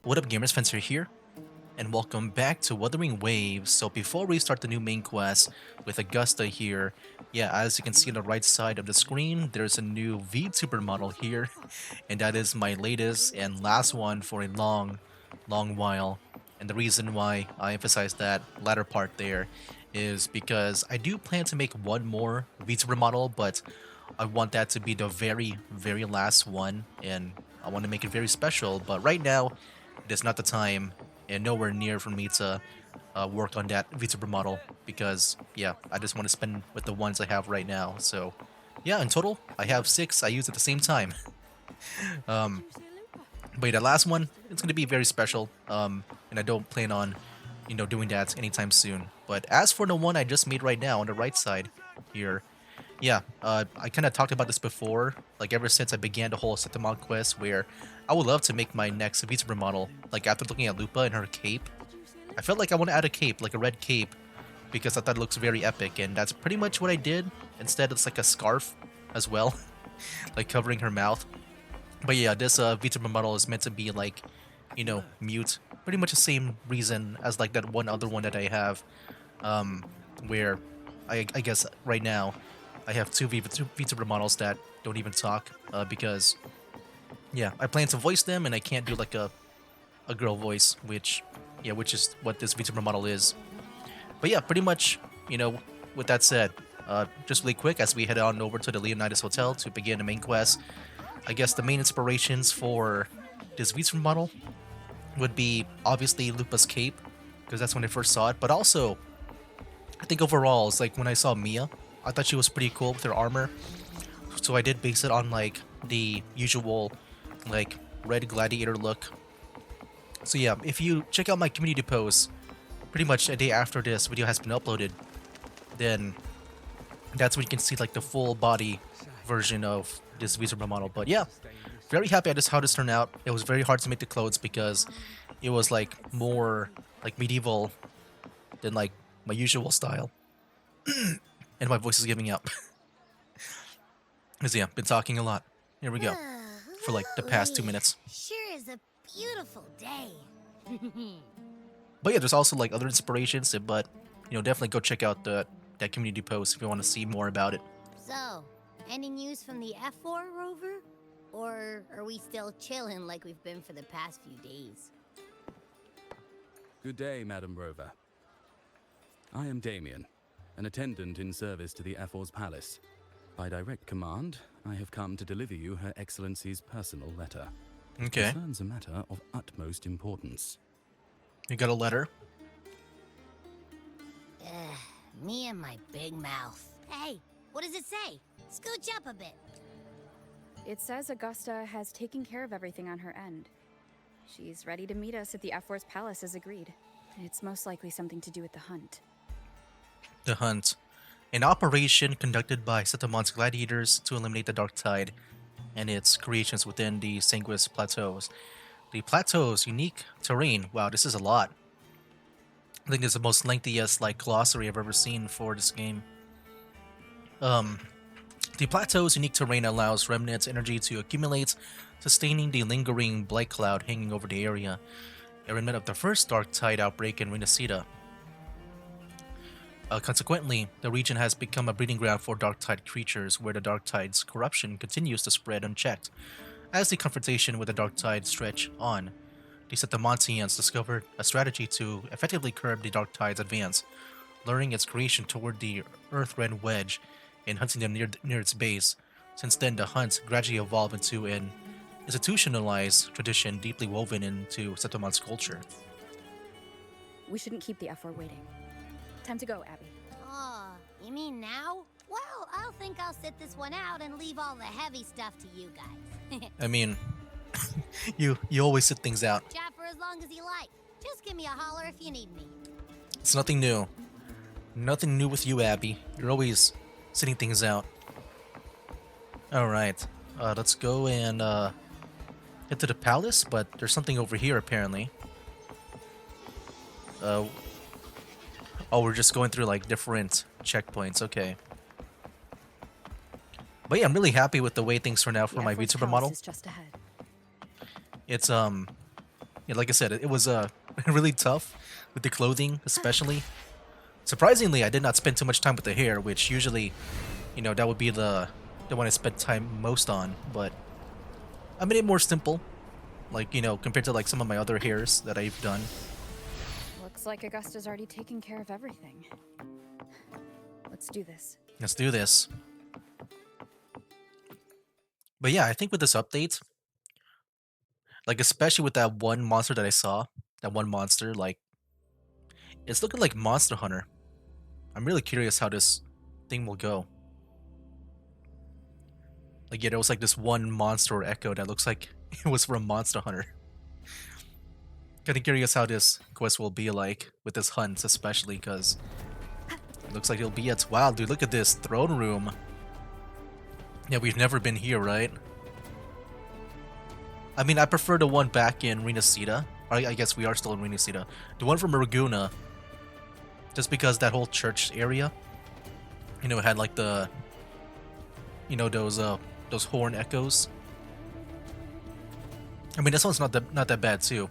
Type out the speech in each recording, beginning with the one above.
What up, gamers? Spencer here, and welcome back to Wuthering Waves. So before we start the new main quest with Augusta here, yeah, as you can see on the right side of the screen, there's a new VTuber model here, and that is my latest and last one for a long while. And the reason why I emphasize that latter part there is because I do plan to make one more VTuber model, but I want that to be the very last one, and I want to make it very special. But right now, it is not the time, and nowhere near for me to work on that VTuber model because, yeah, I just want to spend with the ones I have right now. So, yeah, in total, I have six I use at the same time. um, but the last one, it's going to be very special, and I don't plan on, doing that anytime soon. But as for the one I just made right now on the right side here, yeah, I kind of talked about this before, like ever since I began the whole Setamon quest, where I would love to make my next VTuber model. Like after looking at Lupa and her cape, I felt like I want to add a cape, like a red cape, because I thought it looks very epic, and that's pretty much what I did. Instead, it's like a scarf as well, like covering her mouth. But yeah, this VTuber model is meant to be like, mute. Pretty much the same reason as like that one other one that I have, um, where I guess right now I have two VTuber models that don't even talk because yeah, I plan to voice them and I can't do like a girl voice, which is what this VTuber model is. But yeah, pretty much, with that said, just really quick as we head on over to the Leonidas Hotel to begin the main quest, I guess the main inspirations for this VTuber model would be obviously Lupa's cape, because that's when I first saw it, but also I think overall, it's like when I saw Mia, I thought she was pretty cool with her armor. So I did base it on like the usual like red gladiator look. So yeah, if you check out my community post, pretty much a day after this video has been uploaded, then that's when you can see like the full body version of this VTuber model. But yeah, very happy at this how this turned out. It was very hard to make the clothes because it was like more like medieval than like my usual style. And my voice is giving out. Because yeah, been talking a lot. Here we go. For like the past 2 minutes. Sure is a beautiful day. But yeah, there's also like other inspirations, but definitely go check out that community post if you want to see more about it. So, any news from the F4 rover? Or are we still chilling like we've been for the past few days? Good day, Madam Rover. I am Damien, an attendant in service to the F4's palace. By direct command, I have come to deliver you Her Excellency's personal letter. Okay. It concerns a matter of utmost importance. You got a letter? Me and my big mouth. Hey, what does it say? Scooch up a bit. It says Augusta has taken care of everything on her end. She's ready to meet us at the F4's palace as agreed. It's most likely something to do with the hunt. The Hunt. An operation conducted by Setamon's gladiators to eliminate the Dark Tide and its creations within the Sanguis Plateaus. The plateau's unique terrain. Wow, this is a lot. I think it's the most lengthiest like glossary I've ever seen for this game. The plateau's unique terrain allows remnants energy to accumulate, sustaining the lingering blight cloud hanging over the area, a remnant of the first Dark Tide outbreak in Renacida. Consequently, the region has become a breeding ground for Dark Tide creatures, where the Dark Tide's corruption continues to spread unchecked. As the confrontation with the Dark Tide stretched on, the Setamontians discovered a strategy to effectively curb the Dark Tide's advance, luring its creation toward the Earthrend Wedge and hunting them near its base. Since then, the hunt gradually evolved into an institutionalized tradition deeply woven into Setamon's culture. We shouldn't keep the F4 waiting. Time to go, Abby. Oh, you mean now? Well, I'll think I'll sit this one out and leave all the heavy stuff to you guys. I mean, you always sit things out. Chat for as long as you like. Just give me a holler if you need me. It's nothing new. Nothing new with you, Abby. You're always sitting things out. Alright, let's go and head to the palace, but there's something over here apparently. Oh, we're just going through like different checkpoints, okay. But yeah, I'm really happy with the way things turned out for The my F4's VTuber palace model. is just ahead. It's Yeah, like I said, it was really tough with the clothing, especially. Surprisingly, I did not spend too much time with the hair, which usually, that would be the one I spent time most on. But I made it more simple, like compared to like some of my other hairs that I've done. Looks like Augusta's already taken care of everything. Let's do this. Let's do this. But yeah, I think with this update, like especially with that one monster that I saw, that one monster, like it's looking like Monster Hunter. I'm really curious how this thing will go. Like yeah, there was like this one monster or echo that looks like it was from Monster Hunter. Kind of curious how this quest will be like with this hunt, especially because it looks like it'll be at wow, dude. Look at this throne room. Yeah, we've never been here, right? I mean, I prefer the one back in Renacida. I guess we are still in Renacida. The one from Raguna, just because that whole church area, it had like the, those horn echoes. I mean, this one's not that bad too.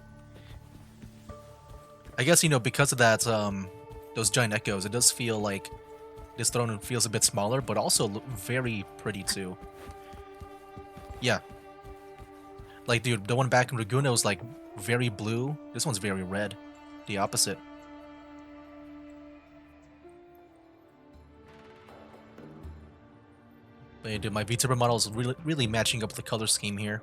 I guess because of that, those giant echoes, it does feel like this throne feels a bit smaller, but also very pretty too. Yeah. Like, dude, the one back in Raguna was like very blue. This one's very red. The opposite. But yeah, dude, my VTuber model is really matching up with the color scheme here.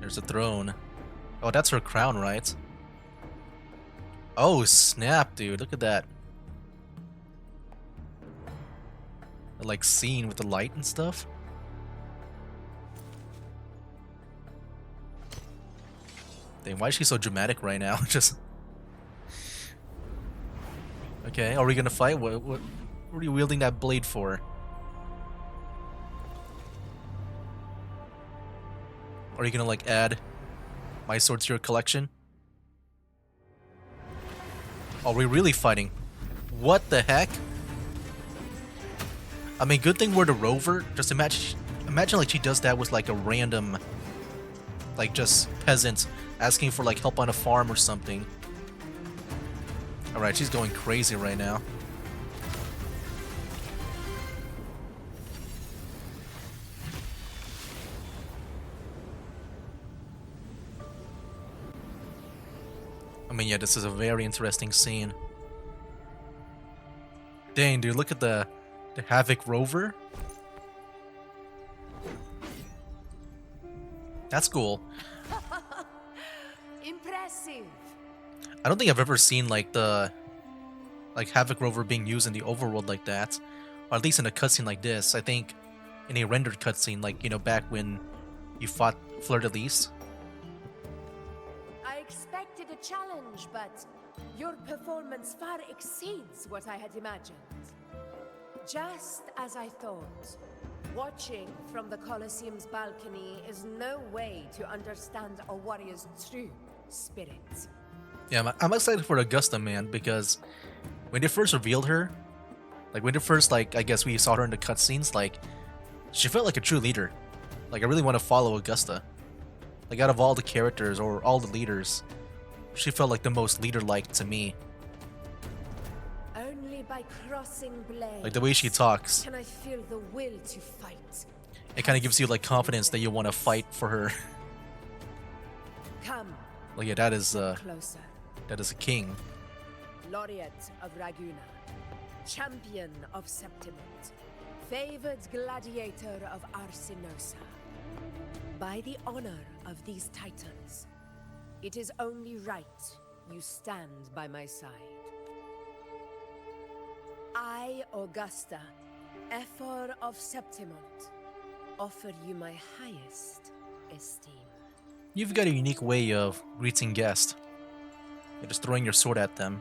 There's a throne. Oh, that's her crown, right? Oh, snap, dude. Look at that. Like scene with the light and stuff. Dang, why is she so dramatic right now? Just okay. Are we gonna fight? What are you wielding that blade for? Are you gonna like add my sword to your collection? Are we really fighting? What the heck? I mean, good thing we're the rover. Just imagine like she does that with like a random, like just peasant asking for like help on a farm or something. All right, she's going crazy right now. I mean, yeah, this is a very interesting scene. Dang, dude, look at the Havoc rover. That's cool. Impressive. I don't think I've ever seen like the Havoc rover being used in the overworld like that, or at least in a cutscene like this. I think in a rendered cutscene, like back when you fought Fleur de Lis. I expected a challenge, but your performance far exceeds what I had imagined. Just as I thought, watching from the Colosseum's balcony is no way to understand a warrior's true spirit. Yeah, I'm excited for Augusta, man, because when they first revealed her, like when they first, like, I guess we saw her in the cutscenes, like, she felt like a true leader. Like, I really want to follow Augusta. Like, out of all the characters or all the leaders, she felt like the most leader-like to me. Only by crossing blades Like, the way she talks, can I feel the will to fight. it kind of gives you, like, confidence that you want to fight for her. Come Like, yeah, that is closer. a king. Laureate of Raguna, champion of Septimont, favored gladiator of Arsinosa. By the honor of these titans, it is only right you stand by my side. I, Augusta, Ephor of Septimont, offer you my highest esteem. You've got a unique way of greeting guests. You're just throwing your sword at them.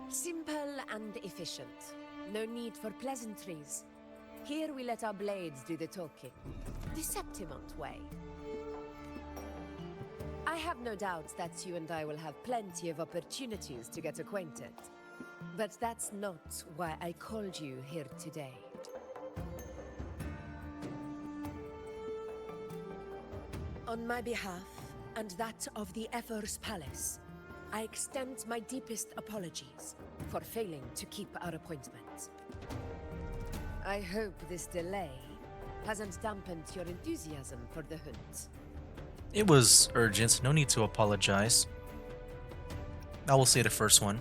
Simple and efficient. No need for pleasantries. Here we let our blades do the talking. The Septimont way. I have no doubt that you and I will have plenty of opportunities to get acquainted. But that's not why I called you here today. On my behalf, and that of the Ever's Palace, I extend my deepest apologies for failing to keep our appointment. I hope this delay hasn't dampened your enthusiasm for the hunt. It was urgent, no need to apologize. I will say the first one.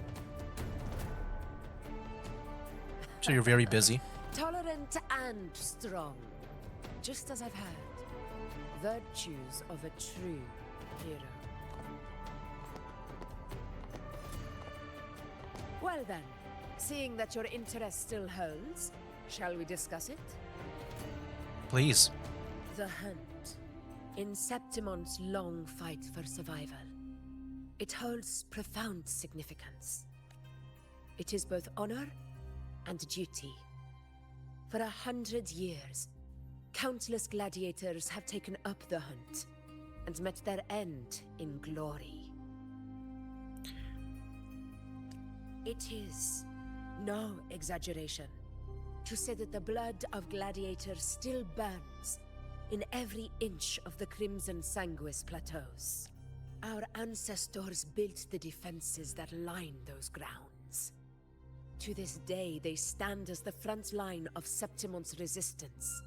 So you're very busy. Tolerant and strong, just as I've heard. Virtues of a true hero. Well then, seeing that your interest still holds, shall we discuss it? Please. The hunt. In Septimon's long fight for survival. It holds profound significance. It is both honor and duty. For 100 years, countless gladiators have taken up the hunt and met their end in glory. It is no exaggeration to say that the blood of gladiators still burns in every inch of the Crimson Sanguis plateaus. Our ancestors built the defenses that line those grounds. To this day, they stand as the front line of Septimon's resistance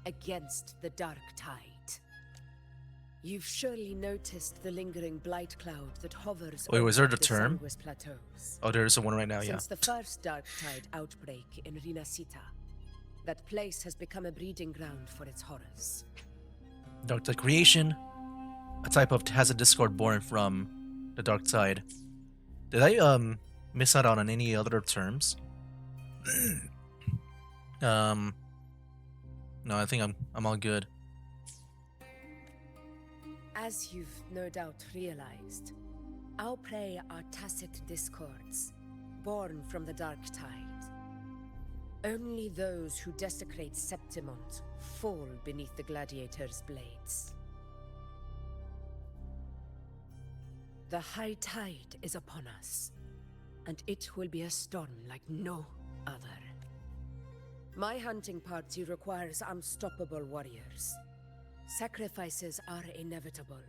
against the Dark Tide. You've surely noticed the lingering blight cloud that hovers Wait, was there over the term? Sanguis plateaus. Oh, there's the one right now, yeah. Since the first Dark Tide outbreak in Rinasita, that place has become a breeding ground for its horrors. Dark Tide creation. A type of has a discord born from the Dark Tide. Did I miss out on any other terms? No, I think I'm all good. As you've no doubt realized, our prey are tacit discords, born from the Dark Tide. Only those who desecrate Septimont fall beneath the gladiators' blades. The high tide is upon us, and it will be a storm like no other. My hunting party requires unstoppable warriors. Sacrifices are inevitable,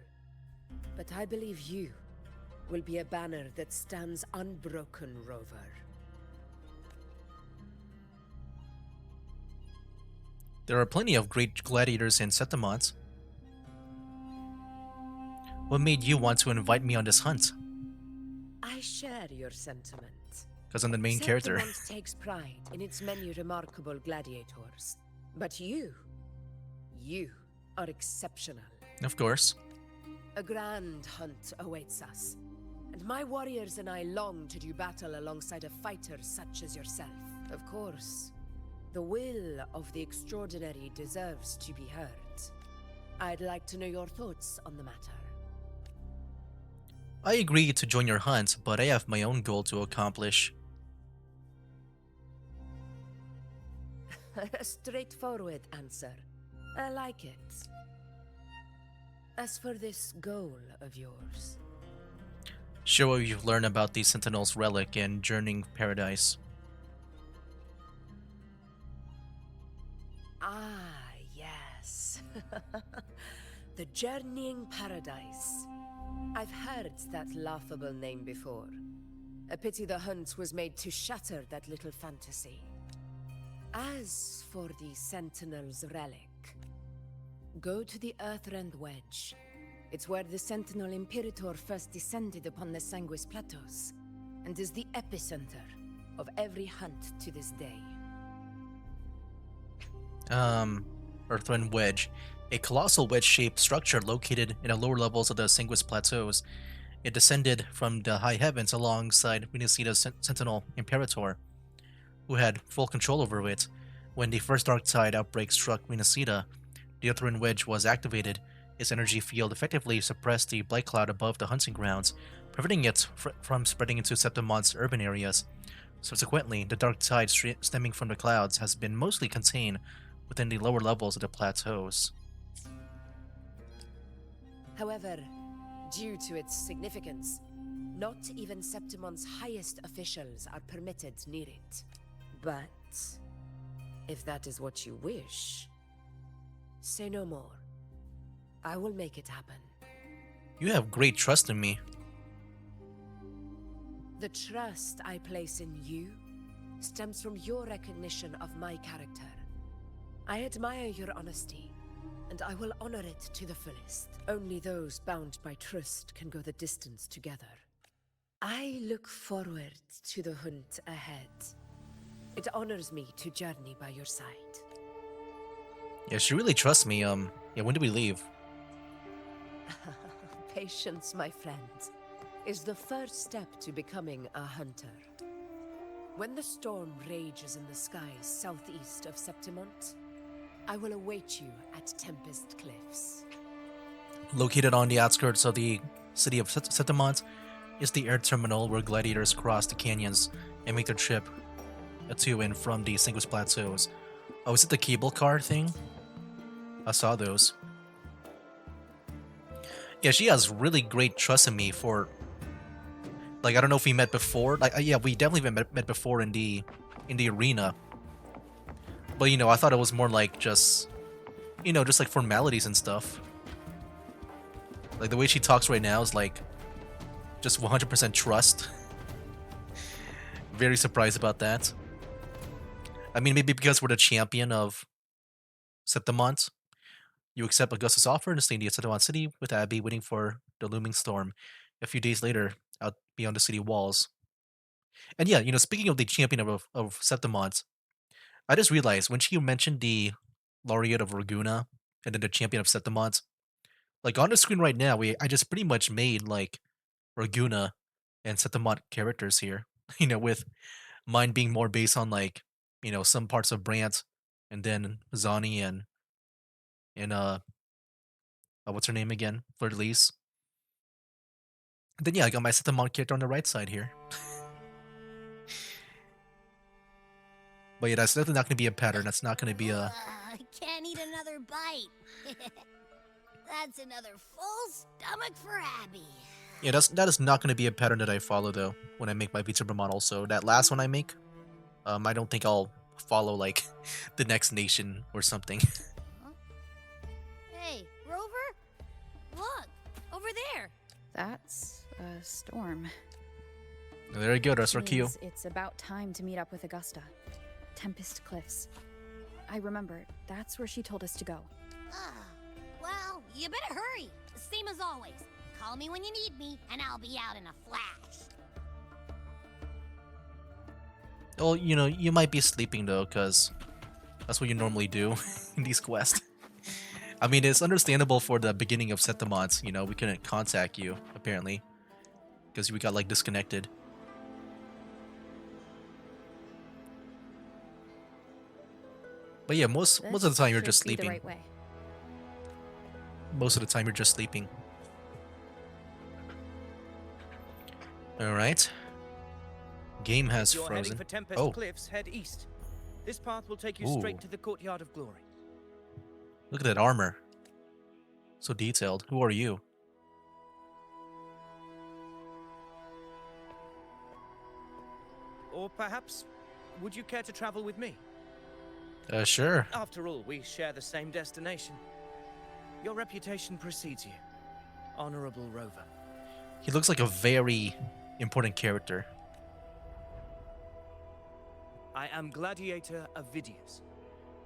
but I believe you will be a banner that stands unbroken, Rover. There are plenty of great gladiators in Septimont. What made you want to invite me on this hunt? I share your sentiment. Because I'm the main character. Septimont takes pride in its many remarkable gladiators. But you are exceptional. Of course. A grand hunt awaits us. And my warriors and I long to do battle alongside of fighters such as yourself. Of course, the will of the extraordinary deserves to be heard. I'd like to know your thoughts on the matter. I agree to join your hunt, but I have my own goal to accomplish. A straightforward answer. I like it. As for this goal of yours... Share what you've learned about the Sentinel's relic and Journeying Paradise. Ah, yes. The Journeying Paradise. I've heard that laughable name before. A pity the hunt was made to shatter that little fantasy. As for the Sentinel's relic, go to the Earthrend Wedge. It's where the Sentinel Imperator first descended upon the Sanguis Plateaus, and is the epicenter of every hunt to this day. Earthrend Wedge. A colossal wedge-shaped structure located in the lower levels of the Sanguis Plateaus. It descended from the high heavens alongside Rinasita's Sentinel Imperator, who had full control over it. When the first Dark Tide outbreak struck Rinasita, the Earthrend Wedge was activated. Its energy field effectively suppressed the blight cloud above the hunting grounds, preventing it from spreading into Septimont's urban areas. Subsequently, the Dark Tide stemming from the clouds has been mostly contained within the lower levels of the plateaus. However, due to its significance, not even Septimont's highest officials are permitted near it. But if that is what you wish, say no more. I will make it happen. You have great trust in me. The trust I place in you stems from your recognition of my character. I admire your honesty, and I will honor it to the fullest. Only those bound by trust can go the distance together. I look forward to the hunt ahead. It honors me to journey by your side. Yeah, she really trusts me. Yeah, when do we leave? Patience, my friend, is the first step to becoming a hunter. When the storm rages in the skies southeast of Septimont, I will await you at Tempest Cliffs. Located on the outskirts of the city of Septimont is the air terminal where gladiators cross the canyons and make their trip to and from the Singus Plateaus. Oh, is it the cable car thing? I saw those. Yeah, she has really great trust in me for... Like, I don't know if we met before. Like, yeah, we definitely met before in the arena. But, you know, I thought it was more like just... You know, just like formalities and stuff. Like, the way she talks right now is like... Just 100% trust. Very surprised about that. I mean, maybe because we're the champion of Septimont. You accept Augusta's offer to stay in the Septimont City with Abby waiting for the looming storm. A few days later, out beyond the city walls. And yeah, you know, speaking of the champion of Septimont, I just realized when she mentioned the laureate of Raguna and then the champion of Septimont, like on the screen right now, I just pretty much made like Raguna and Septimont characters here. You know, with mine being more based on like, you know, some parts of Brant, and then Zani and what's her name again? Fleur de Lis. Then yeah, I got my Septimont character on the right side here. But yeah, that's definitely not going to be a pattern. That's not going to be a... I can't eat another bite. That's another full stomach for Abby. Yeah, that is not going to be a pattern that I follow though when I make my VTuber model. So that last one I make, I don't think I'll follow like the next nation or something. Huh? Hey, Rover? Look, over there. That's a storm. There you go, that's our cue. Means it's about time to meet up with Augusta. Tempest Cliffs. I remember, that's where she told us to go. Ah, well, you better hurry. Same as always. Call me when you need me, and I'll be out in a flash. Well, you know, you might be sleeping though, because that's what you normally do in these quests. I mean, it's understandable for the beginning of Septimont, you know, we couldn't contact you, apparently, because we got, like, disconnected. But yeah, most of the time you're just Should be the sleeping. right way. Most of the time you're just sleeping. Alright. Game has You're frozen. heading for Tempest Oh, Cliffs, head east. This path will take you Ooh. straight to the Courtyard of Glory. look at that armor. So detailed. Who are you? Or perhaps, would you care to travel with me? Sure. After all, we share the same destination. Your reputation precedes you. Honorable Rover. He looks like a very important character. I am Gladiator Avidius,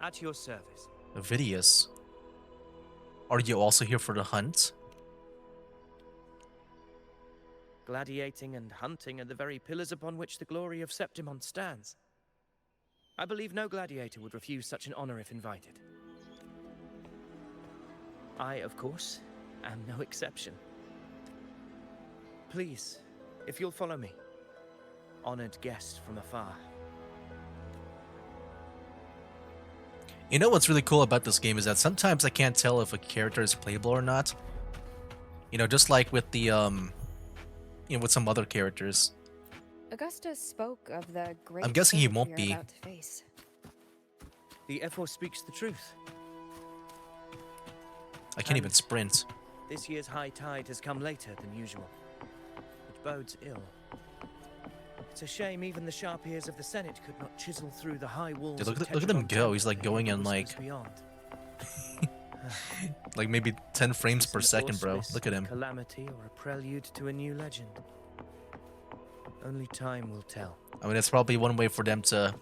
at your service. Avidius. Are you also here for the hunt? Gladiating and hunting are the very pillars upon which the glory of Septimont stands. I believe no gladiator would refuse such an honor if invited. I, of course, am no exception. Please, if you'll follow me, honored guest from afar. You know what's really cool about this game is that sometimes I can't tell if a character is playable or not. You know, just like with the, you know, with some other characters. Augusta spoke of the great I'm guessing he threat won't we are be. about to face. The F4 speaks the truth. I can't even sprint. This year's high tide has come later than usual, which bodes ill. It's a shame even the sharp ears of the Senate could not chisel through the high walls. Dude, look of at him Tetragon go. He's like Temple going in and like whispers beyond. Like maybe 10 frames Is per this an second, bro. auspice Look at of him. Calamity or a prelude to a new legend? Only time will tell. I mean, it's probably one way for them to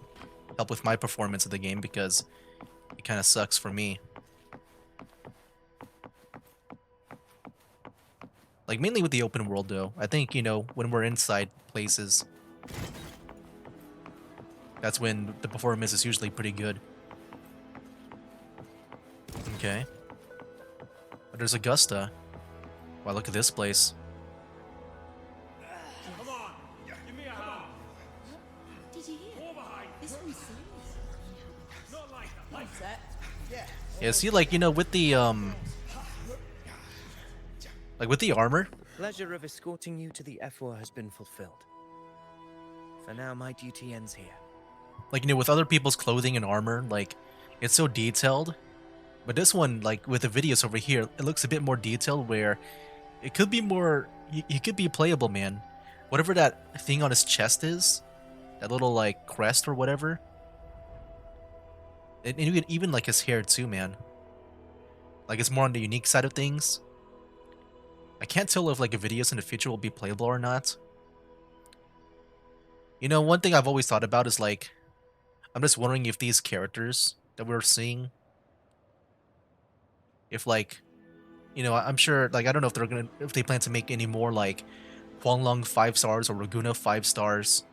help with my performance of the game because it kind of sucks for me. Like, mainly with the open world, though. I think, you know, when we're inside places, that's when the performance is usually pretty good. Okay. But there's Augusta. Wow, look at this place. Did you hear? This one's serious. Yeah, see, like, you know, with the, like, with the armor, Pleasure of escorting you to the F4 has been fulfilled. For now, my duty ends here. like, you know, with other people's clothing and armor, like, it's so detailed. But this one, like, with the videos over here, it looks a bit more detailed where it could be more, he could be playable, man. Whatever that thing on his chest is, that little, like, crest or whatever. And even like, his hair, too, man. Like, it's more on the unique side of things. I can't tell if, like, a videos in the future will be playable or not. You know, one thing I've always thought about is, like, I'm just wondering if these characters that we're seeing, if, like, you know, I'm sure, like, I don't know if they plan to make any more, like, Huanglong 5 stars or Laguna 5 stars.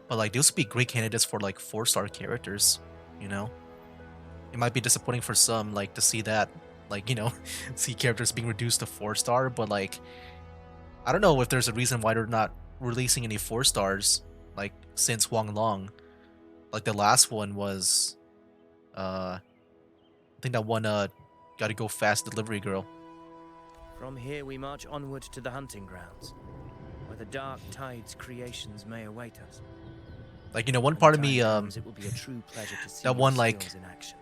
But, like, those would be great candidates for, like, 4-star characters, you know? It might be disappointing for some, like, to see that, like, you know, see characters being reduced to 4-star, but, like, I don't know if there's a reason why they're not releasing any 4 stars, like, since Huanglong. Like, the last one was, I think that one, Gotta Go Fast Delivery Girl. From here, we march onward to the hunting grounds, where the dark tide's creations may await us. Like, you know, one When part the of me, time comes, it will be a true pleasure to see that your one, like- skills in action.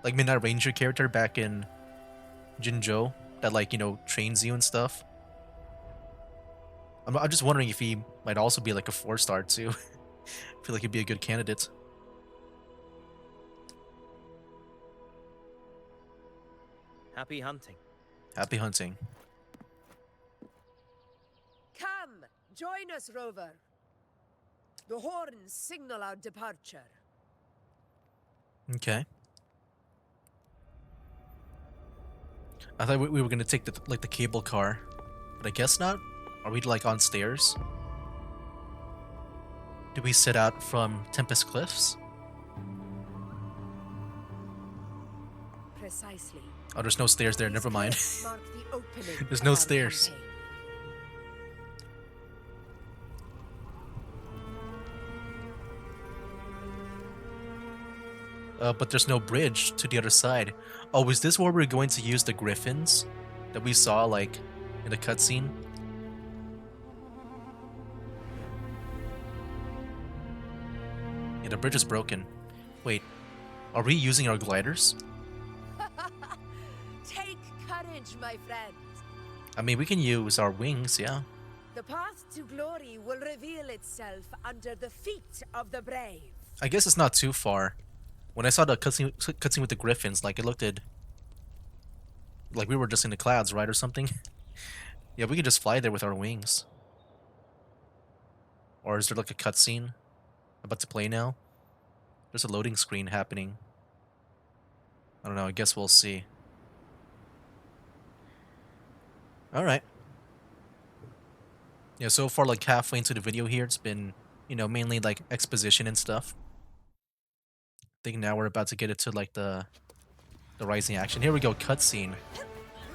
like, Midnight Ranger character back in Jinzhou that, like, you know, trains you and stuff. I'm just wondering if he might also be, like, a 4-star, too. I feel like he'd be a good candidate. Happy hunting. Happy hunting. Come, join us, Rover. The horns signal our departure. Okay. I thought we were gonna take the, like, the cable car, but I guess not. Are we, like, on stairs? Do we set out from Tempest Cliffs? Precisely. Oh, there's no stairs there. These Never mind. cliffs mark the opening There's of no our stairs. campaign. But there's no bridge to the other side. Oh, is this where we're going to use the griffins that we saw, like, in the cutscene? Yeah, the bridge is broken. Wait, are we using our gliders? Take courage, my friend. I mean, we can use our wings, yeah. The path to glory will reveal itself under the feet of the brave. I guess it's not too far. When I saw the cutscene with the griffins, like, it looked like we were just in the clouds, right, or something? Yeah, we could just fly there with our wings. Or is there, like, a cutscene about to play now? There's a loading screen happening. I don't know, I guess we'll see. Alright. Yeah, so far, like, halfway into the video here, it's been, you know, mainly, like, exposition and stuff. I think now we're about to get into, like, the rising action. Here we go, cutscene.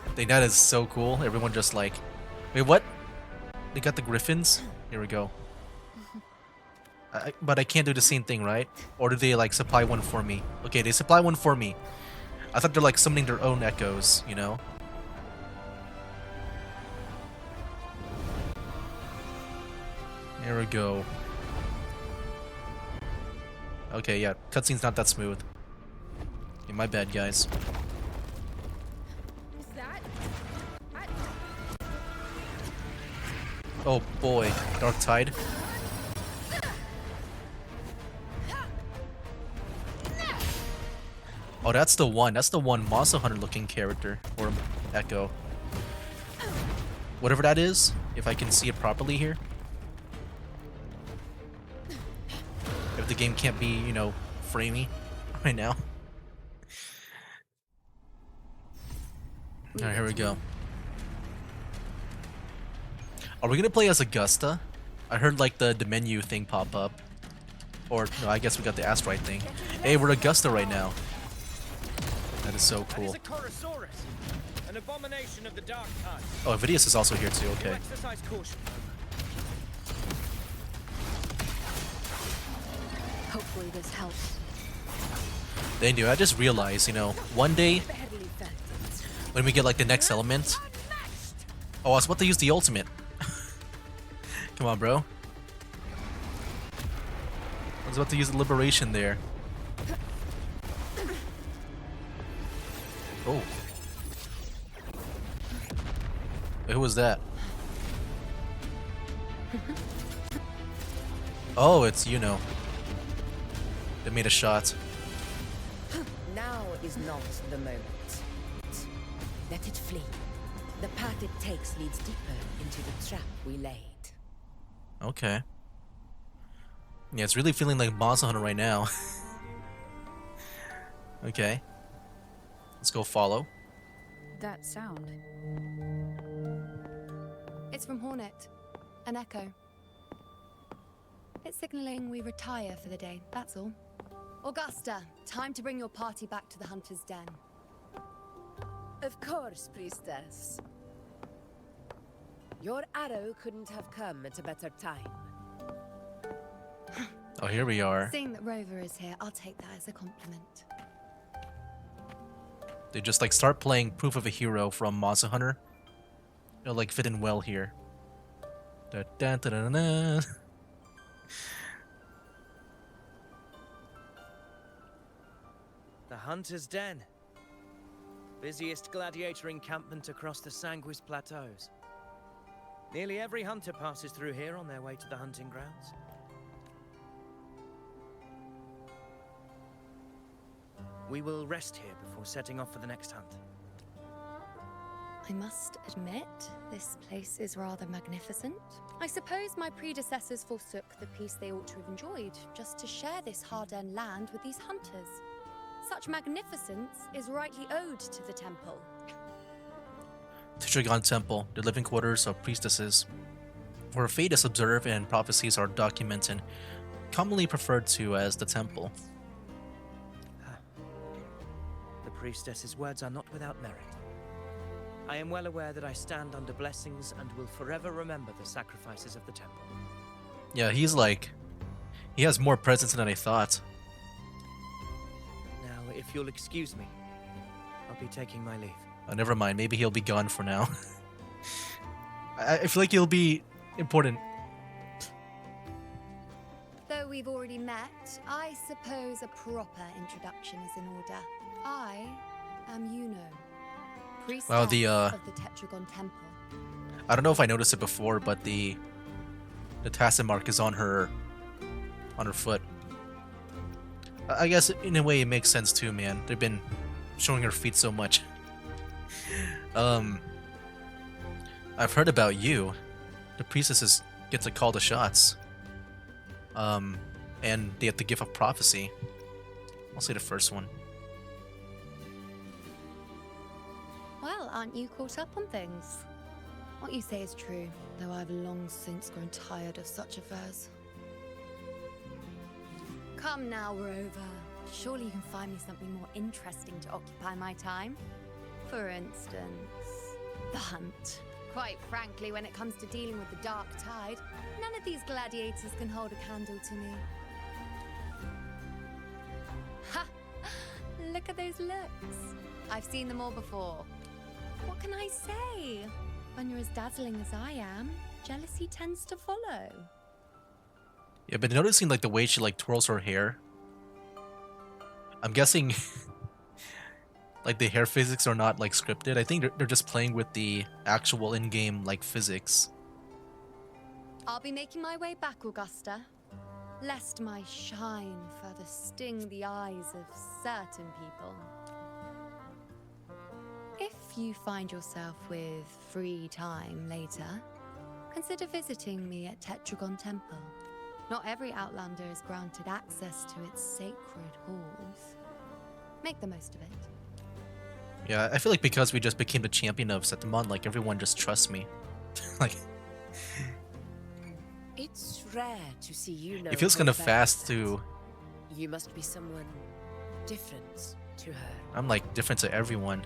I think that is so cool. Everyone just, like... Wait, what? They got the griffins? Here we go. But I can't do the same thing, right? Or do they, like, supply one for me? Okay, they supply one for me. I thought they're, like, summoning their own echoes, you know? Here we go. Okay, yeah, cutscene's not that smooth. Yeah, my bad, guys. Was that? Oh boy, Dark Tide. Oh, that's the one. That's the one Monster Hunter looking character. Or Echo. Whatever that is, if I can see it properly here. If the game can't be, you know, framey right now. Alright, here we go. Are we gonna play as Augusta? I heard like the menu thing pop up. Or, no, I guess we got the asteroid thing. Hey, we're Augusta right now. That is so cool. That is a Chorosaurus, an abomination of the dark tide. Oh, Vidius is also here too, You okay. exercise caution. Hopefully this helps. They do. I just realized, you know, one day Barely felt it. when we get like the next element. Oh, I was about to use the ultimate. Come on, bro. I was about to use the liberation there. Oh. Wait, who was that? Oh, it's you know. They made a shot. Now is not the moment. Let it flee. The path it takes leads deeper into the trap we laid. Okay. Yeah, it's really feeling like Monster Hunter right now. Okay. Let's go follow. That sound. It's from Hornet. An echo. It's signaling we retire for the day, that's all. Augusta, time to bring your party back to the Hunter's Den. Of course, priestess. Your arrow couldn't have come at a better time. Oh, here we are. Seeing that Rover is here, I'll take that as a compliment. They just like start playing Proof of a Hero from Monster Hunter. It'll like fit in well here. Da, da, da, da, da. The Hunter's Den. Busiest gladiator encampment across the Sanguis Plateaus. Nearly every hunter passes through here on their way to the hunting grounds. We will rest here before setting off for the next hunt. I must admit, this place is rather magnificent. I suppose my predecessors forsook the peace they ought to have enjoyed, just to share this hard-earned land with these hunters. Such magnificence is rightly owed to the temple. Tetragon Temple, the living quarters of priestesses, where fate is observed and prophecies are documented, commonly referred to as the temple. The priestess's words are not without merit. I am well aware that I stand under blessings and will forever remember the sacrifices of the temple. Yeah, he's like... He has more presence than I thought. Now, if you'll excuse me, I'll be taking my leave. Oh, never mind, maybe he'll be gone for now. I feel like he'll be important. Though we've already met, I suppose a proper introduction is in order. I am Yuno, priestess Wow, the, of the Tetragon Temple. I don't know if I noticed it before, but the tacit mark is on her foot. I guess in a way it makes sense too, man. They've been showing her feet so much. I've heard about you. The priestesses get to call the shots. And they have the gift of prophecy. I'll say the first one. Well, aren't you caught up on things? What you say is true, though I've long since grown tired of such affairs. Come now, Rover. Surely you can find me something more interesting to occupy my time. For instance, the hunt. Quite frankly, when it comes to dealing with the dark tide, none of these gladiators can hold a candle to me. Ha! Look at those looks. I've seen them all before. What can I say? When you're as dazzling as I am, jealousy tends to follow. Yeah, but noticing like the way she like twirls her hair. I'm guessing like the hair physics are not like scripted. I think they're just playing with the actual in-game like physics. I'll be making my way back, Augusta. lest my shine further sting the eyes of certain people. If you find yourself with free time later, consider visiting me at Tetragon Temple. Not every Outlander is granted access to its sacred halls. Make the most of it. Yeah, I feel like because we just became the champion of Setamon, like everyone just trusts me. Like, It's rare to see you know. it feels her kind of better fast than to. that. You must be someone different to her. I'm like different to everyone.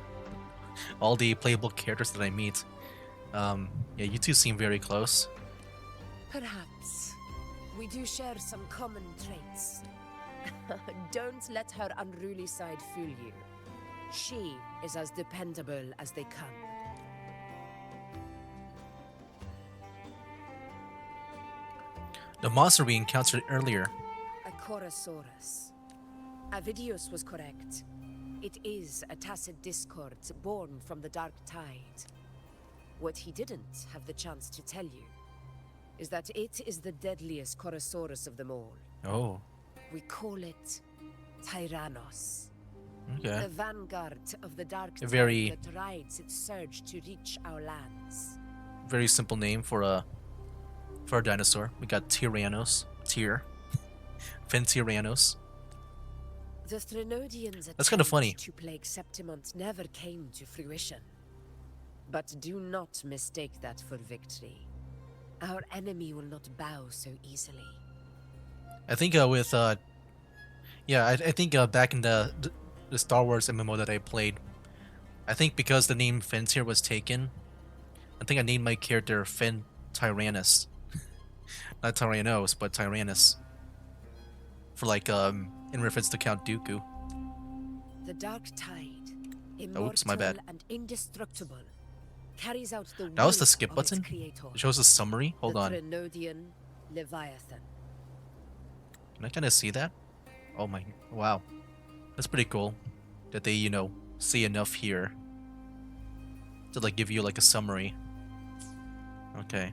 All the playable characters that I meet. Yeah, you two seem very close. Perhaps. We do share some common traits. Don't let her unruly side fool you. She is as dependable as they come. The monster we encountered earlier. A Chorosaurus. Avidius was correct. It is a tacit discord born from the dark tide. What he didn't have the chance to tell you is that it is the deadliest Chorosaurus of them all. Oh, We call it Tyrannos. okay. The vanguard of the dark A very- tide that rides its surge to reach our lands. Very simple name for a dinosaur. We got Tyrannos. Fentyrannos. The Threnodians' That's kinda funny. attempt to plague Septimont never came to fruition. But do not mistake that for victory. Our enemy will not bow so easily. I think with yeah, I think back in the Star Wars MMO that I played, I think because the name Fentyr was taken, I think I named my character Fen Tyrannus. Not Tyrannos, but Tyrannus. For like in reference to Count Dooku. The dark tide, Oops, my bad. immortal and indestructible, carries out the That was the will skip of its button? creator, It shows a summary. Hold the on. Threnodian Leviathan. Can I kind of see that? Oh my, wow. That's pretty cool. That they, see enough here to like give you like a summary. Okay.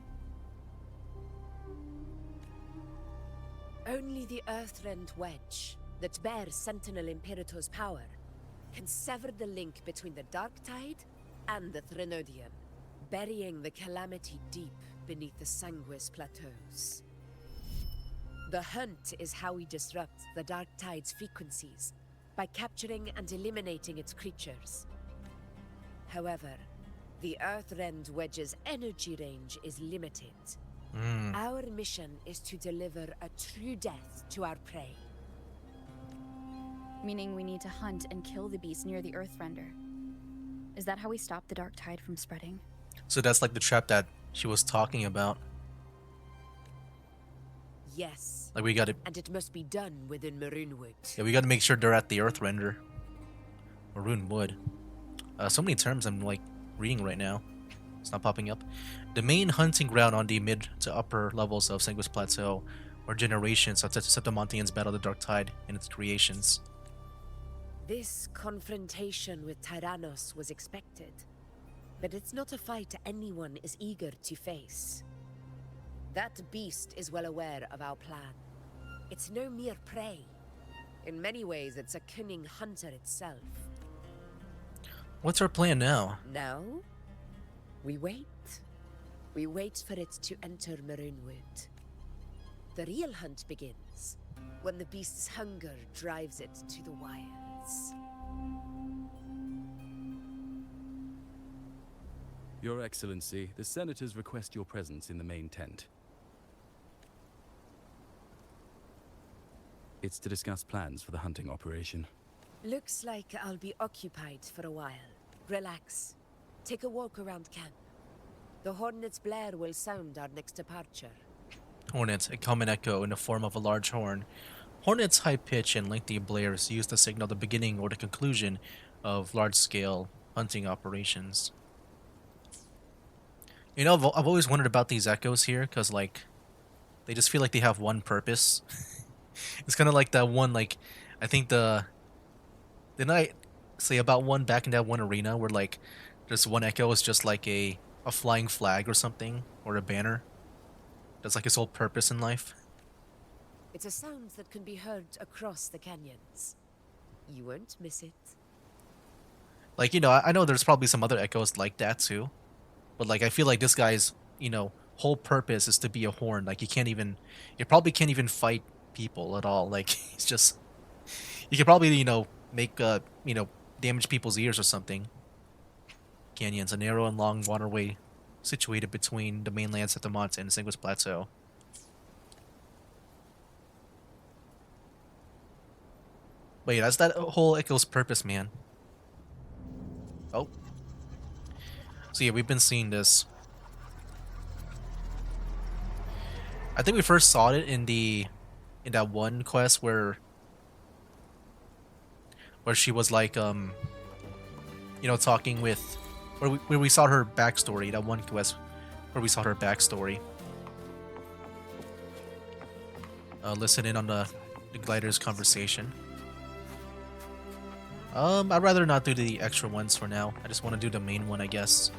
Only the Earthrend Wedge, that bears Sentinel Imperator's power, can sever the link between the Dark Tide and the Threnodian, burying the calamity deep beneath the Sanguis plateaus. The hunt is how we disrupt the Dark Tide's frequencies, by capturing and eliminating its creatures. However, the Earthrend Wedge's energy range is limited. Our mission is to deliver a true death to our prey. Meaning we need to hunt and kill the beast near the Earthrender. Is that how we stop the dark tide from spreading? So that's like the trap that she was talking about. Yes, Like we gotta, and it must be done within Maroonwood. yeah, we gotta make sure they're at the Earthrender. Maroon Wood. So many terms I'm like reading right now. It's not popping up. The main hunting ground on the mid to upper levels of Sanguis Plateau, where generations of Septimontians battle the Dark Tide and its creations. This confrontation with Tyrannos was expected, but it's not a fight anyone is eager to face. That beast is well aware of our plan. It's no mere prey. In many ways, it's a cunning hunter itself. What's our plan now? Now, we wait. We wait for it to enter Maroonwood. The real hunt begins when the beast's hunger drives it to the wilds. Your Excellency, the senators request your presence in the main tent. It's to discuss plans for the hunting operation. Looks like I'll be occupied for a while. Relax. Take a walk around camp. The Hornet's blare will sound our next departure. Hornets, a common echo in the form of a large horn. Hornets' high pitch and lengthy blares used to signal the beginning or the conclusion of large-scale hunting operations. You know, I've always wondered about these echoes here, because, like, they just feel like they have one purpose. It's kind of like that one, like, I think didn't I say about one back in that one arena where, like, there's one echo is just like a flying flag or something, or a banner? That's like his whole purpose in life. It's a sound that can be heard across the canyons. You won't miss it. Like, you know, I know there's probably some other echoes like that too. But like I feel like this guy's, you know, whole purpose is to be a horn. Like he probably can't even fight people at all. Like he's just he could probably, you know, make you know, damage people's ears or something. Canyons, a narrow and long waterway situated between the mainland Setamonte and the Sanguis Plateau. But yeah, that's that whole echo's purpose, man. Oh. So yeah, we've been seeing this. I think we first saw it in that one quest where she was like you know, talking with where we saw her backstory, that one quest where we saw her backstory. Listen in on the glider's conversation. I'd rather not do the extra ones for now. I just want to do the main one, I guess.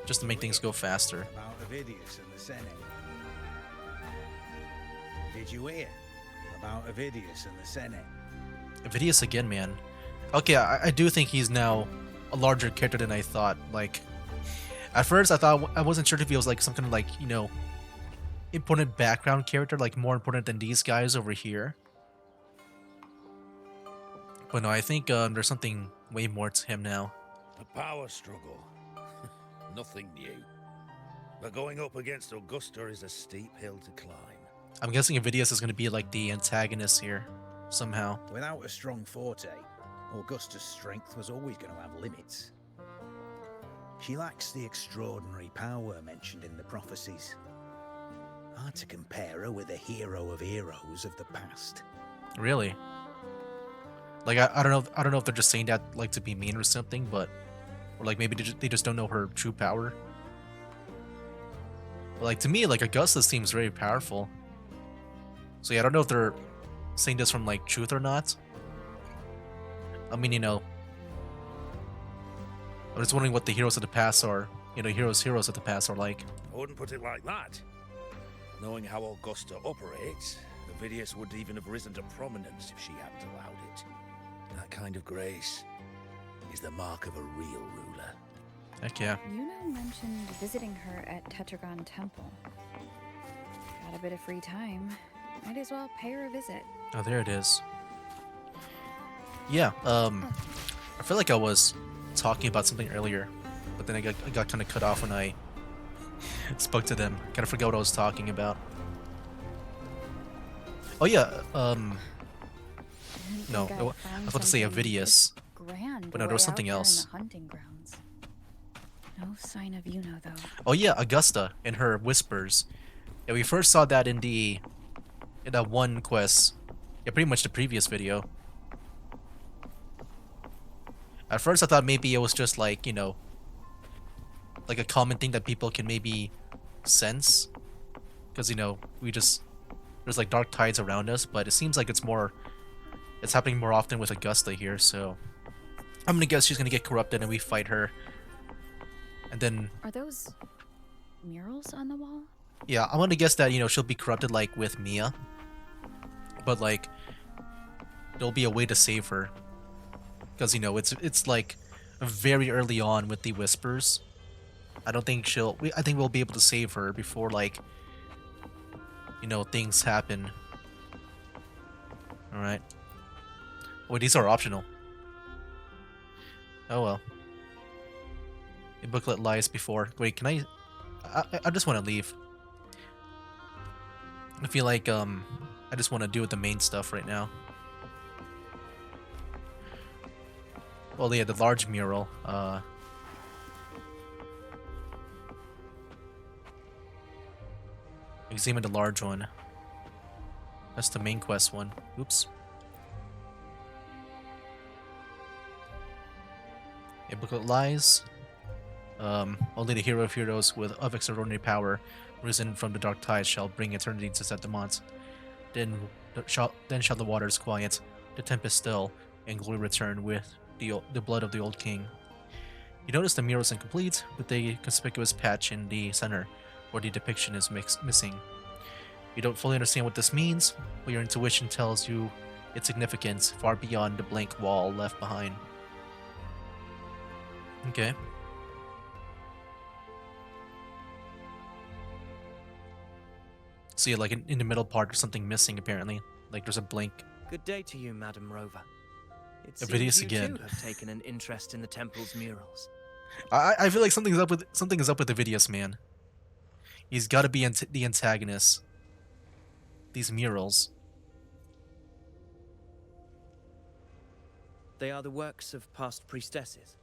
Just to make things go faster. About Ovidius and the Senate. Did you hear about Ovidius and the Senate? Vidius again, man. Okay, I do think he's now a larger character than I thought. Like, at first I wasn't sure if he was like some kind of like, you know, important background character, like more important than these guys over here. But no, I think there's something way more to him now. A power struggle. Nothing new. But going up against Augusta is a steep hill to climb. I'm guessing Vidius is going to be like the antagonist here, somehow. Without a strong forte, Augusta's strength was always going to have limits. She lacks the extraordinary power mentioned in the prophecies. Hard to compare her with a hero of heroes of the past. Really? Like I don't know if they're just saying that like to be mean or something, but or like maybe they just don't know her true power. But like to me, like Augusta seems very powerful. So yeah, I don't know if they're saying this from like truth or not. I mean, you know, I'm just wondering what the heroes of the past are. You know, heroes of the past are like. I wouldn't put it like that. Knowing how Augusta operates, Ovidius would even have risen to prominence if she hadn't allowed it. That kind of grace is the mark of a real ruler. Heck yeah. Yuno mentioned visiting her at Tetragon Temple. Got a bit of free time. Might as well pay her a visit. Oh, there it is. Yeah, I feel like I was talking about something earlier, but then I got kind of cut off when I spoke to them. Kind of forgot what I was talking about. Oh yeah, no, I was about to say Ovidius, but no, there was something else. Hunting grounds. No sign of Yuno though. Oh yeah, Augusta and her whispers. Yeah, we first saw that in that one quest. Yeah, pretty much the previous video. At first I thought maybe it was just like, you know, like a common thing that people can maybe sense. Because, you know, there's like dark tides around us, but it seems like it's happening more often with Augusta here, so I'm gonna guess she's gonna get corrupted and we fight her. And then... Are those murals on the wall? Yeah, I'm gonna guess that, you know, she'll be corrupted like with Mia. But like, there'll be a way to save her. Because, you know, it's like very early on with the whispers. I think we'll be able to save her before, like, you know, things happen. Alright. Wait, these are optional. Oh well. The booklet lies before. Wait, can I just want to leave. I feel like, I just want to do with the main stuff right now. Well, yeah, the large mural. Examine the large one. That's the main quest one. Oops. A booklet lies. Only the hero of heroes of extraordinary power, risen from the dark tides, shall bring eternity to Setamont. Then shall the waters quiet, the tempest still, and glory return with the blood of the old king. You notice the mural is incomplete, with a conspicuous patch in the center, where the depiction is missing. You don't fully understand what this means, but your intuition tells you its significance far beyond the blank wall left behind. Okay. See, like in the middle part, there's something missing apparently. Like there's a blank. Good day to you, Madam Rover. It Ovidius seems you again. too have taken an interest in the temple's murals. I feel like something is up with Ovidius, man. He's got to be the antagonist. These murals. They are the works of past priestesses.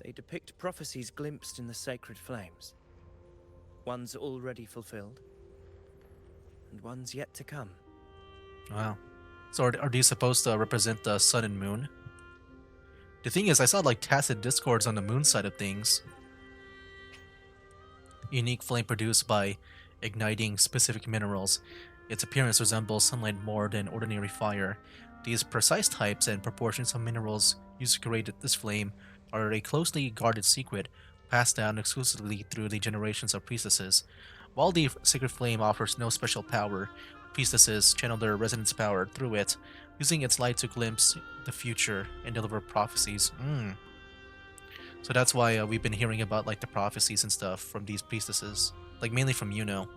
They depict prophecies glimpsed in the sacred flames. Ones already fulfilled, and ones yet to come. Wow. So are these supposed to represent the sun and moon? The thing is, I saw like tacit discords on the moon side of things. Unique flame produced by igniting specific minerals. Its appearance resembles sunlight more than ordinary fire. These precise types and proportions of minerals used to create this flame are a closely guarded secret, passed down exclusively through the generations of priestesses. While the sacred flame offers no special power, priestesses channel their resonance power through it, using its light to glimpse the future and deliver prophecies. So that's why we've been hearing about like the prophecies and stuff from these priestesses, like mainly from Yuno.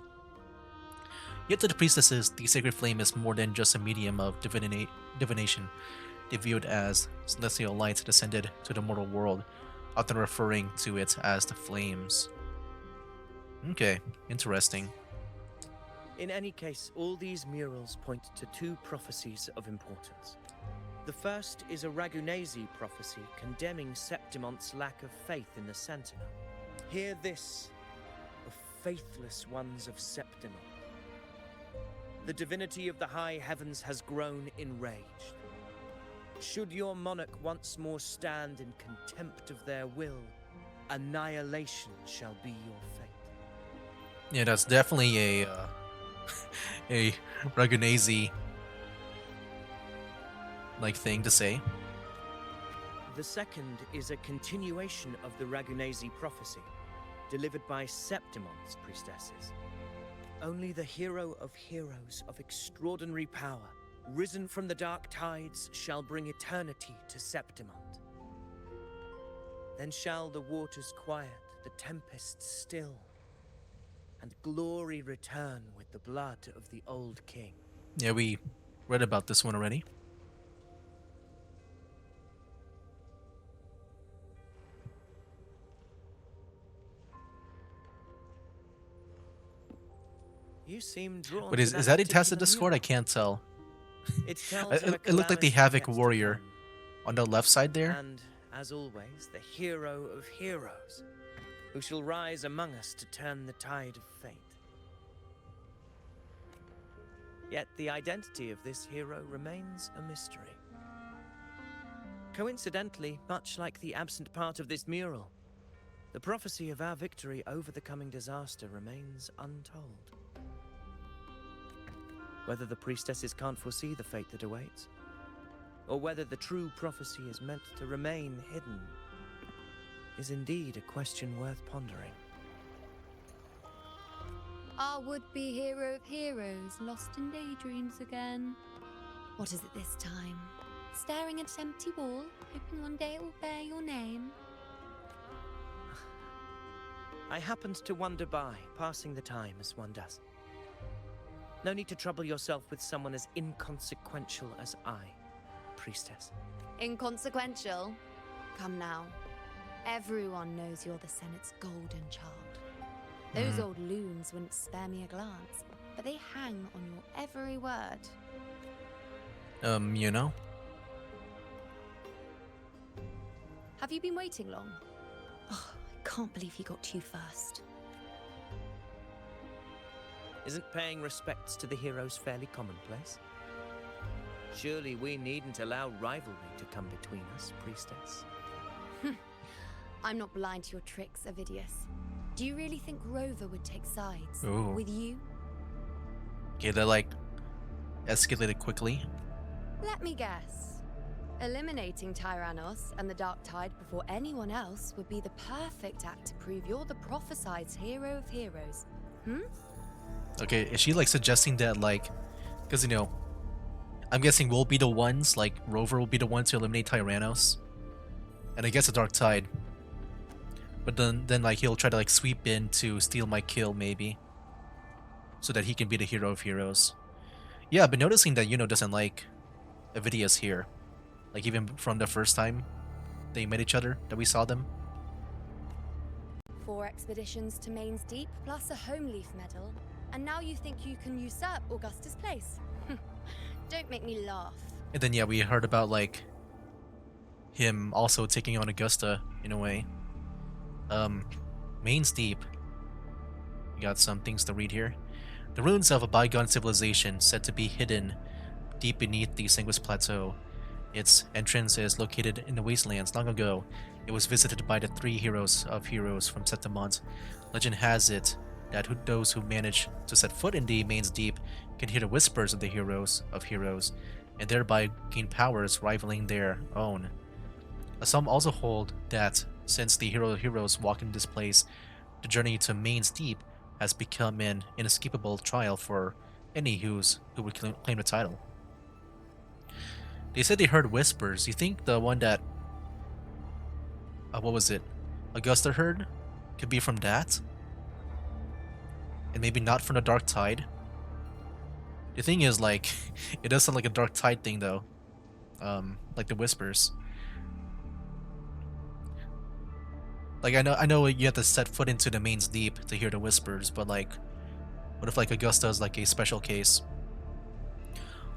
Yet to the priestesses, the sacred flame is more than just a medium of divination. They view it as celestial light descended to the mortal world, often referring to it as the flames. Okay, interesting. In any case, all these murals point to two prophecies of importance. The first is a Ragunesi prophecy condemning Septimon's lack of faith in the Sentinel. Hear this, the faithless ones of Septimon. The divinity of the high heavens has grown enraged. Should your monarch once more stand in contempt of their will, annihilation shall be your fate. Yeah, that's definitely a Ragunesi like thing to say. The second is a continuation of the Ragunesi prophecy, delivered by Septimon's priestesses. Only the hero of heroes of extraordinary power, risen from the dark tides, shall bring eternity to Septimont. Then shall the waters quiet, the tempests still, and glory return with the blood of the old king. Yeah, we read about this one already. You seem drawn But to is that a tacit particular Discord? I mural. can't tell. It tells of a It looked like the calamity Havoc yet to Warrior come. on the left side there. And, as always, the hero of heroes, who shall rise among us to turn the tide of fate. Yet the identity of this hero remains a mystery. Coincidentally, much like the absent part of this mural, the prophecy of our victory over the coming disaster remains untold. Whether the priestesses can't foresee the fate that awaits, or whether the true prophecy is meant to remain hidden, is indeed a question worth pondering. Our would-be hero of heroes, lost in daydreams again. What is it this time? Staring at an empty wall, hoping one day it will bear your name? I happened to wander by, passing the time as one does. No need to trouble yourself with someone as inconsequential as I, priestess. Inconsequential? Come now. Everyone knows you're the Senate's golden child. Those old loons wouldn't spare me a glance, but they hang on your every word. You know? Have you been waiting long? Oh, I can't believe you got to you first. Isn't paying respects to the heroes fairly commonplace? Surely we needn't allow rivalry to come between us, priestess. I'm not blind to your tricks, Ovidius. Do you really think Rover would take sides? Ooh. With you? Okay, that like escalated quickly. Let me guess. Eliminating Tyrannos and the Dark Tide before anyone else would be the perfect act to prove you're the prophesied hero of heroes. Okay, is she like suggesting that like, because you know, I'm guessing we'll be the ones, like Rover will be the one to eliminate Tyrannos, and I guess the Dark Tide. But then like he'll try to like sweep in to steal my kill maybe, so that he can be the hero of heroes. Yeah, I've been noticing that Yuno doesn't like Avidius here, like even from the first time they met each other that we saw them. 4 expeditions to Maine's Deep, plus a home leaf medal. And now you think you can usurp Augusta's place? Don't make me laugh. And then yeah, we heard about like him also taking on Augusta in a way. Maine's Deep. We got some things to read here. The ruins of a bygone civilization said to be hidden deep beneath the Sanguis Plateau. Its entrance is located in the wastelands. Long ago, it was visited by the 3 heroes of heroes from Septimont. Legend has it that those who manage to set foot in the Maine's Deep can hear the whispers of the heroes of heroes, and thereby gain powers rivaling their own. Some also hold that since the hero of heroes walk in this place, the journey to Maine's Deep has become an inescapable trial for any who would claim the title. They said they heard whispers. You think the one that what was it? Augusta heard could be from that? And maybe not from the Dark Tide? The thing is, like, it does sound like a Dark Tide thing though. Like the whispers. Like I know you have to set foot into the Maine's Deep to hear the whispers, but like, what if like Augusta is like a special case?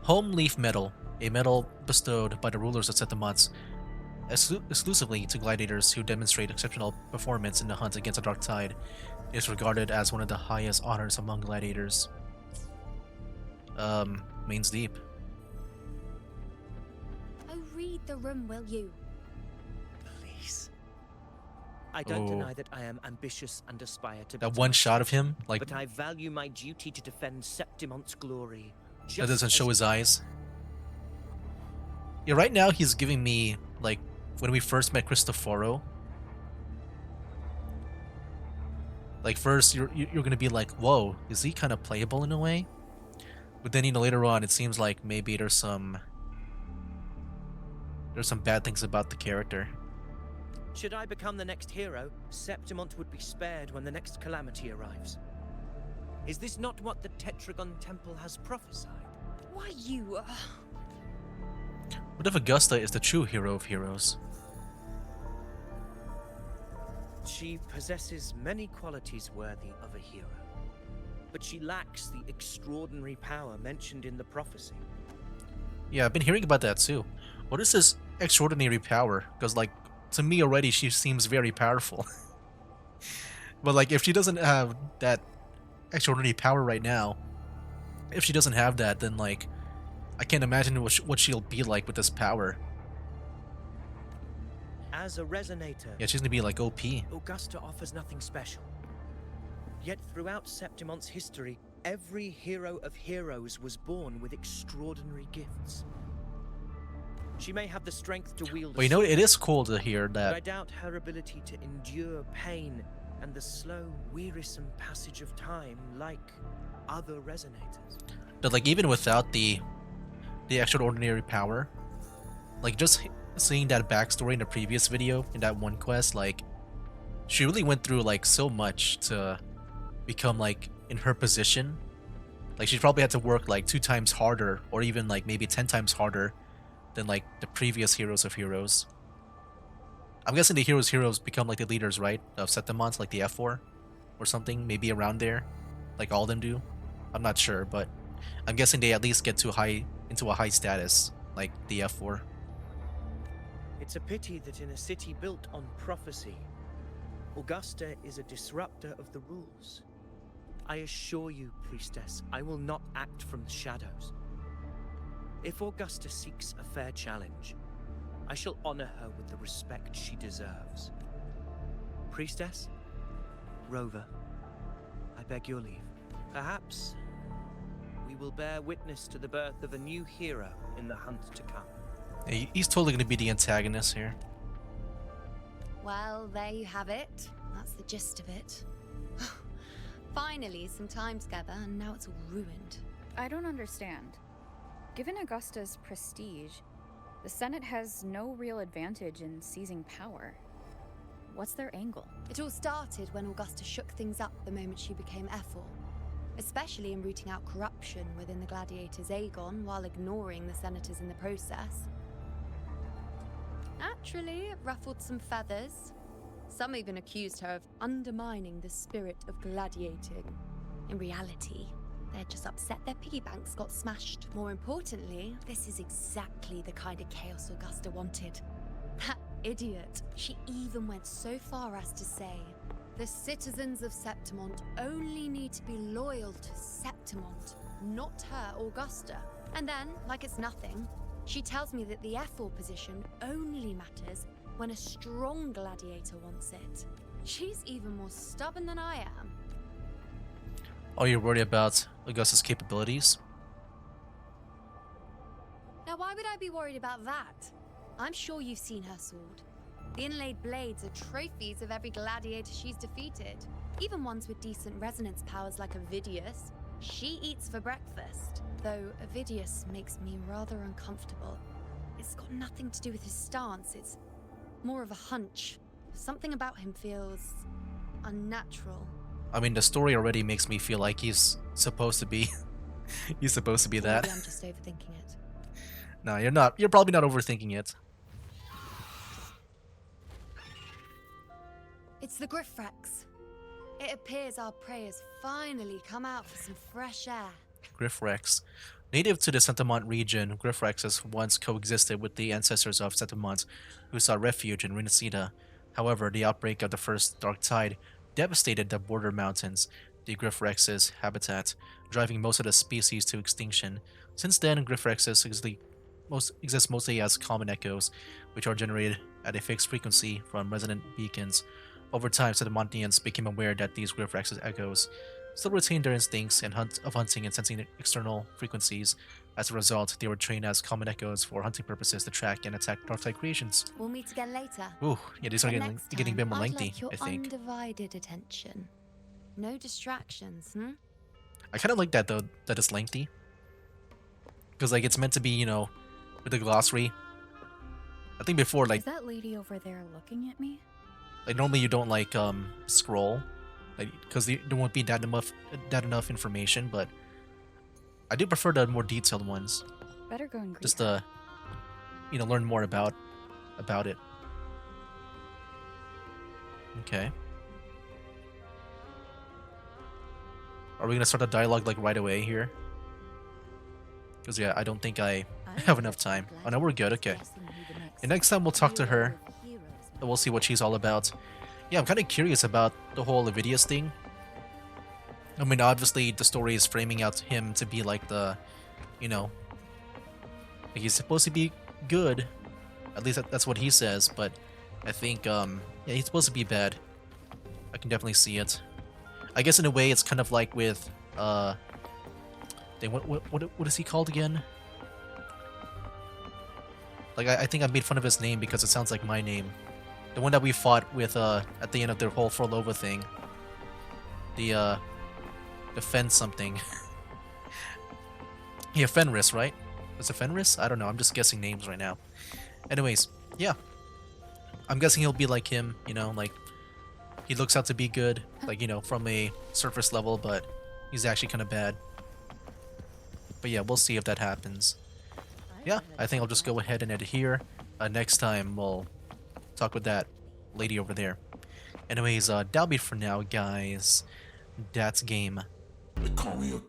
Home Leaf Medal, a medal bestowed by the rulers of Septimont exclusively to gladiators who demonstrate exceptional performance in the hunt against the Dark Tide, is regarded as one of the highest honors among gladiators. Maine's Deep. Oh, read the room, will you? Please. I don't deny that I am ambitious and aspire to that better one shot of myself, him, like, but I value my duty to defend Septimont's glory. that doesn't show his eyes. Yeah, right now he's giving me, like, when we first met Cristoforo. Like, first you're gonna be like, whoa, is he kind of playable in a way? But then, you know, later on it seems like maybe there's some bad things about the character. Should I become the next hero, Septimont would be spared when the next calamity arrives. Is this not what the Tetragon Temple has prophesied? Why, you... What if Augusta is the true hero of heroes? She possesses many qualities worthy of a hero, but she lacks the extraordinary power mentioned in the prophecy. Yeah, I've been hearing about that too. What is this extraordinary power? Because, like, to me already she seems very powerful. But, like, if she doesn't have that extraordinary power right now, if she doesn't have that, then, like, I can't imagine what she'll be like with this power. As a resonator, Yeah, she's gonna be like OP. Augusta offers nothing special. Yet throughout Septimont's history, every hero of heroes was born with extraordinary gifts. She may have the strength to wield Well, you know, it is cool to hear but I that. doubt her ability to endure pain and the slow, wearisome passage of time like other resonators. That, like, even without the extraordinary power, like, just seeing that backstory in the previous video in that one quest, like, she really went through like so much to become like in her position. Like, she probably had to work like 2 times harder, or even like maybe 10 times harder than like the previous heroes of heroes. I'm guessing the heroes become like the leaders, right, of Septimont, like the F4 or something, maybe around there, like all of them do. I'm not sure, but I'm guessing they at least get into a high status like the F4. It's a pity that in a city built on prophecy, Augusta is a disruptor of the rules. I assure you, priestess, I will not act from the shadows. If Augusta seeks a fair challenge, I shall honor her with the respect she deserves. Priestess, Rover, I beg your leave. Perhaps we will bear witness to the birth of a new hero in the hunt to come. He's totally gonna be the antagonist here. Well, there you have it. That's the gist of it. Finally, some time together, and now it's all ruined. I don't understand. Given Augusta's prestige, the Senate has no real advantage in seizing power. What's their angle? It all started when Augusta shook things up the moment she became Ethel, especially in rooting out corruption within the gladiators Aegon while ignoring the senators in the process. Naturally, it ruffled some feathers. Some even accused her of undermining the spirit of gladiating. In reality, they're just upset their piggy banks got smashed. More importantly, this is exactly the kind of chaos Augusta wanted. That idiot. She even went so far as to say, the citizens of Septimont only need to be loyal to Septimont, not her, Augusta. And then, like it's nothing, she tells me that the F4 position only matters when a strong gladiator wants it. She's even more stubborn than I am. Are you worried about Augusta's capabilities? Now, why would I be worried about that? I'm sure you've seen her sword. The inlaid blades are trophies of every gladiator she's defeated. Even ones with decent resonance powers like Avidius, she eats for breakfast. Though Avidius makes me rather uncomfortable. It's got nothing to do with his stance, it's more of a hunch. Something about him feels unnatural. I mean, the story already makes me feel like he's supposed to be he's supposed to be that. Maybe I'm just overthinking it. No, you're not. You're probably not overthinking it. It's the Griffrex. It appears our prey has finally come out for some fresh air. Griffrex. Native to the Sentimont region, Griffrexes once coexisted with the ancestors of Sentimont, who sought refuge in Renacida. However, the outbreak of the First Dark Tide devastated the border mountains, the Griffrexes' habitat, driving most of the species to extinction. Since then, Griffrexes exist mostly as common echoes, which are generated at a fixed frequency from resonant beacons. Over time, Sedimontians became aware that these Griffrexes echoes still retain their instincts of hunting and sensing external frequencies. As a result, they were trained as common echoes for hunting purposes to track and attack Darktide creations. We'll meet again later. Ooh, yeah, these are getting a bit more I'd lengthy, like your I think. undivided attention. No distractions, I kind of like that, though, that it's lengthy. Because, like, it's meant to be, you know, with the glossary. I think before, like, Is that lady over there looking at me? like normally you don't, like, scroll. Like, because there won't be that enough information, but I do prefer the more detailed ones. Better go and greet Just her. to, you know, learn more about it. Okay. Are we gonna start the dialogue like right away here? Because yeah, I don't think I have enough time. Oh no, we're good. Okay. And next time we'll talk to her, and we'll see what she's all about. Yeah, I'm kind of curious about the whole Avidius thing. I mean, obviously the story is framing out him to be like the, you know, like he's supposed to be good. At least that's what he says. But I think, yeah, he's supposed to be bad. I can definitely see it. I guess in a way, it's kind of like with, what is he called again? Like I think I made fun of his name because it sounds like my name. The one that we fought with at the end of the whole Forlova thing. The Fen something. Yeah, Fenris, right? Was it Fenris? I don't know. I'm just guessing names right now. Anyways, yeah. I'm guessing he'll be like him, you know, like he looks out to be good, like, you know, from a surface level, but he's actually kind of bad. But yeah, we'll see if that happens. Yeah, I think I'll just go ahead and end it here. Next time we'll talk with that lady over there. Anyways, that'll be for now, guys. That's game. They call me a